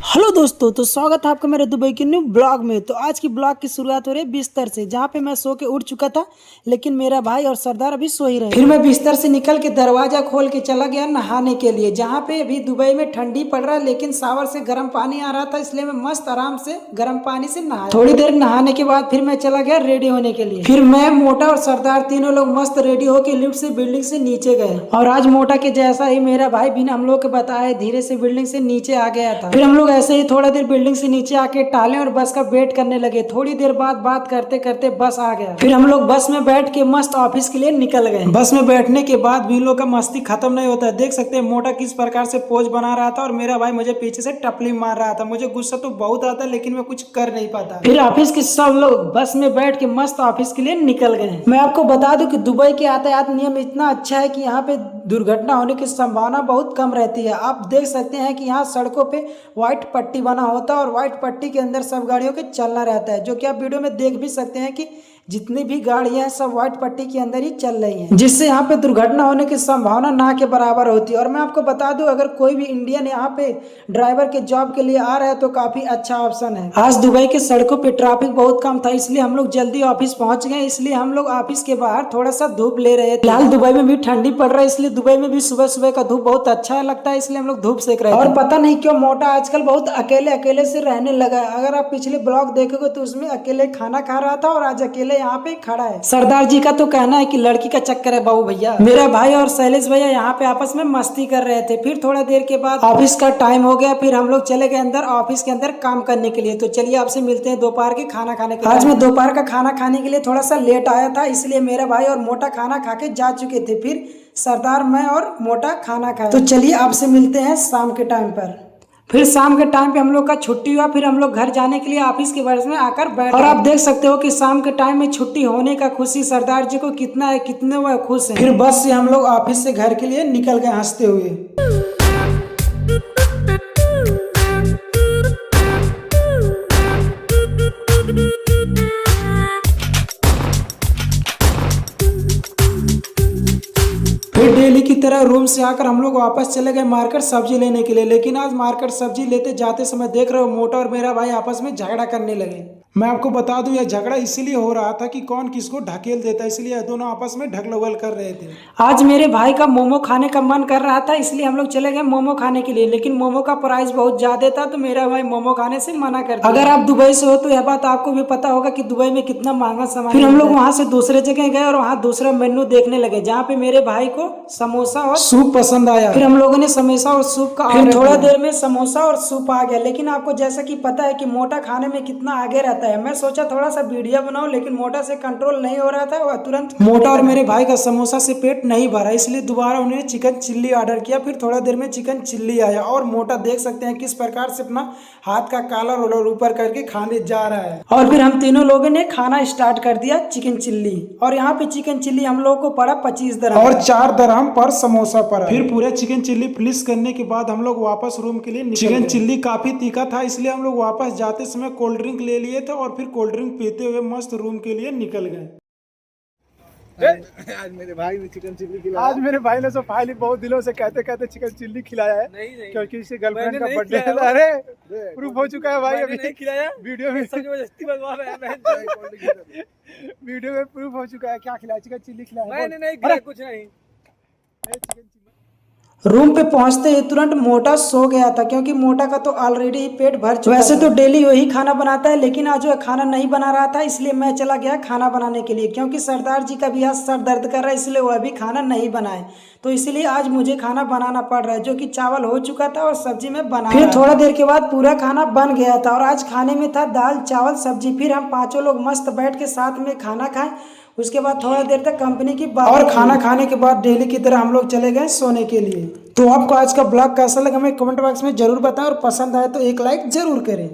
Hello दोस्तों, तो स्वागत है आपका मेरे दुबई के न्यू ब्लॉग में। तो आज की ब्लॉग की शुरुआत हो रही है बिस्तर से, जहाँ पे मैं सो के उठ चुका था, लेकिन मेरा भाई और सरदार अभी सो ही रहे। फिर मैं बिस्तर से निकल के दरवाजा खोल के चला गया नहाने के लिए, जहाँ पे अभी दुबई में ठंडी पड़ रहा है, लेकिन शावर से गर्म पानी आ रहा था, इसलिए मैं मस्त आराम से गर्म पानी से नहाया। थोड़ी देर नहाने के बाद फिर मैं चला गया रेडी होने के लिए। फिर मैं, मोटा और सरदार तीनों लोग मस्त रेडी होके लिफ्ट से बिल्डिंग से नीचे गए। और आज मोटा के जैसा ही मेरा भाई बिना हम लोग के बताए धीरे से बिल्डिंग से नीचे आ गया था। फिर हम लोग ऐसे ही थोड़ा देर बिल्डिंग से नीचे आके टाले और बस का वेट करने लगे। थोड़ी देर बाद बात करते करते बस आ गया। फिर हम लोग बस में बैठ के मस्त ऑफिस के लिए निकल गए। बस में बैठने के बाद भी लोग का मस्ती खत्म नहीं होता। देख सकते हैं मोटा किस प्रकार से पोज बना रहा था और मेरा भाई मुझे पीछे से टपली मार रहा था। मुझे गुस्सा तो बहुत आता, लेकिन मैं कुछ कर नहीं पाता। फिर ऑफिस के सब लोग बस में बैठ के मस्त ऑफिस के लिए निकल गए। मैं आपको बता दूं कि दुबई के यातायात नियम इतना अच्छा है कि यहाँ पे दुर्घटना होने की संभावना बहुत कम रहती है। आप देख सकते हैं कि यहाँ सड़कों पे व्हाइट पट्टी बना होता है और व्हाइट पट्टी के अंदर सब गाड़ियों के चलना रहता है, जो कि आप वीडियो में देख भी सकते हैं कि जितनी भी गाड़ियां हैं सब व्हाइट पट्टी के अंदर ही चल रही हैं, जिससे यहाँ पे दुर्घटना होने की संभावना ना के बराबर होती है। और मैं आपको बता दूं, अगर कोई भी इंडियन यहाँ पे ड्राइवर के जॉब के लिए आ रहा है तो काफी अच्छा ऑप्शन है। आज दुबई के सड़कों पे ट्रैफिक बहुत कम था, इसलिए हम लोग जल्दी ऑफिस पहुंच गए। इसलिए हम लोग ऑफिस के बाहर थोड़ा सा धूप ले रहे थे। फिलहाल दुबई में भी ठंडी पड़ रहा है, इसलिए दुबई में भी सुबह सुबह का धूप बहुत अच्छा लगता है, इसलिए हम लोग धूप सेक रहे थे। और पता नहीं क्यों मोटा आजकल बहुत अकेले अकेले से रहने लगा है। अगर आप पिछले ब्लॉग देखोगे तो उसमें अकेले खाना खा रहा था और आज अकेले यहाँ पे खड़ा है। सरदार जी का तो कहना है कि लड़की का चक्कर है बाबू भैया। मेरा भाई और शैलेश भैया यहाँ पे आपस में मस्ती कर रहे थे। फिर थोड़ा देर के बाद ऑफिस का टाइम हो गया। फिर हम लोग चले गए अंदर ऑफिस के अंदर काम करने के लिए। तो चलिए आपसे मिलते हैं दोपहर के खाना खाने के लिए। आज मैं दोपहर का खाना खाने के लिए थोड़ा सा लेट आया था, इसलिए मेरा भाई और मोटा खाना खा के जा चुके थे। फिर सरदार, मैं और मोटा खाना खाया। तो चलिए आपसे मिलते हैं शाम के टाइम पर। फिर शाम के टाइम पे हम लोग का छुट्टी हुआ। फिर हम लोग घर जाने के लिए ऑफिस के बस में आकर बैठ। और आप देख सकते हो कि शाम के टाइम में छुट्टी होने का खुशी सरदार जी को कितना है, कितने वह खुश है। फिर बस से हम लोग ऑफिस से घर के लिए निकल गए हंसते हुए। फिर डेली की तरह रूम से आकर हम लोग वापस चले गए मार्केट सब्जी लेने के लिए। लेकिन आज मार्केट सब्जी लेते जाते समय देख रहे हो मोटा और मेरा भाई आपस में झगड़ा करने लगे। मैं आपको बता दूं, यह झगड़ा इसीलिए हो रहा था कि कौन किसको ढकेल देता, इसलिए दोनों आपस में ढगलोगल कर रहे थे। आज मेरे भाई का मोमो खाने का मन कर रहा था, इसलिए हम लोग चले गए मोमो खाने के लिए। लेकिन मोमो का प्राइस बहुत ज्यादा था, तो मेरा भाई मोमो खाने से मना कर दिया। अगर आप दुबई से हो तो यह बात आपको भी पता होगा कि दुबई में कितना महंगा सामान। फिर हम लोग वहाँ से दूसरे जगह गए और वहाँ दूसरा मेन्यू देखने लगे, जहाँ पे मेरे भाई को समोसा और सूप पसंद आया। फिर हम लोगों ने समोसा और सूप का फिर थोड़ा देर में समोसा और सूप आ गया। लेकिन आपको जैसा कि पता है कि मोटा खाने में कितना आगे रहता है, मैं सोचा थोड़ा सा वीडियो बनाऊं, लेकिन मोटा से कंट्रोल नहीं हो रहा था। वह तुरंत मोटा और मेरे भाई का समोसा से पेट नहीं भरा, इसलिए दोबारा उन्होंने चिकन चिल्ली ऑर्डर किया। फिर थोड़ा देर में चिकन चिल्ली आया और मोटा देख सकते हैं किस प्रकार से अपना हाथ का काला रोलर ऊपर करके खाने जा रहा है। और फिर हम तीनों लोगों ने खाना स्टार्ट कर दिया चिकन चिल्ली। और यहाँ पे चिकन चिल्ली हम लोगों को पड़ा 25 दिरहम और 4 दिरहम पर समोसा पर। फिर पूरे चिकन चिल्ली फिनिश करने के बाद हम लोग वापस रूम के लिए निकल गए। चिकन चिल्ली काफी तीखा था, इसलिए हम लोग वापस जाते समय कोल्ड ड्रिंक ले लिए थे और फिर कोल्ड ड्रिंक पीते हुए मस्त रूम के लिए निकल गए। आज मेरे भाई ने चिकन चिल्ली खिलाया। आज मेरे भाई ने फाइनली बहुत दिनों से कहते कहते चिकन चिल्ली खिलाया है। नहीं। क्योंकि इसके गर्लफ्रेंड का बर्थडे है। अरे प्रूफ हो चुका है भाई, अभी नहीं खिलाया वीडियो में। वीडियो में प्रूफ हो चुका है। क्या खिलाया? चिकन चिल्ली खिलाया। नहीं कुछ नहीं। रूम पे पहुंचते ही तुरंत मोटा सो गया था, क्योंकि मोटा का तो ऑलरेडी ही पेट भर चुका। वैसे तो डेली वही खाना बनाता है, लेकिन आज वो खाना नहीं बना रहा था, इसलिए मैं चला गया खाना बनाने के लिए। क्योंकि सरदार जी का भी आज सर दर्द कर रहा है, इसलिए वो अभी खाना नहीं बनाए। तो इसलिए आज मुझे खाना बनाना पड़ रहा है, जो कि चावल हो चुका था और सब्जी में बना। फिर थोड़ा देर के बाद पूरा खाना बन गया था और आज खाने में था दाल चावल सब्जी। फिर हम पांचों लोग मस्त बैठ के साथ में खाना खाएं। उसके बाद थोड़ा देर तक कंपनी की बात और खाना खाने के बाद डेली की तरह हम लोग चले गए सोने के लिए। तो आपको आज का ब्लॉग कैसा लगा हमें कमेंट बॉक्स में जरूर बताएं और पसंद आए तो एक लाइक जरूर करें।